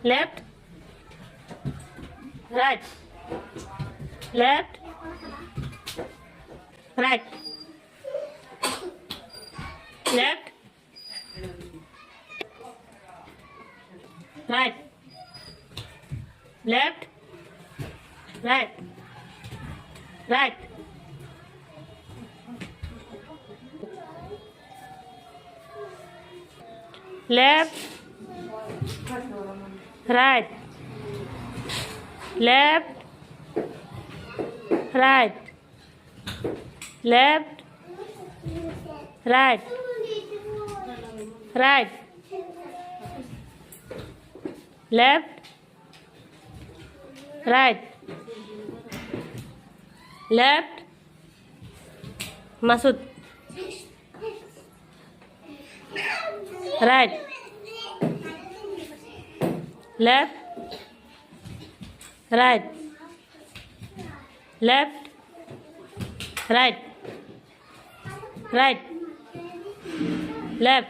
left, right, left, right, left, right, left, right, right, left, right, left, right, left, right, right, left, right, left, Masud, right, left, right, left, right, right, left.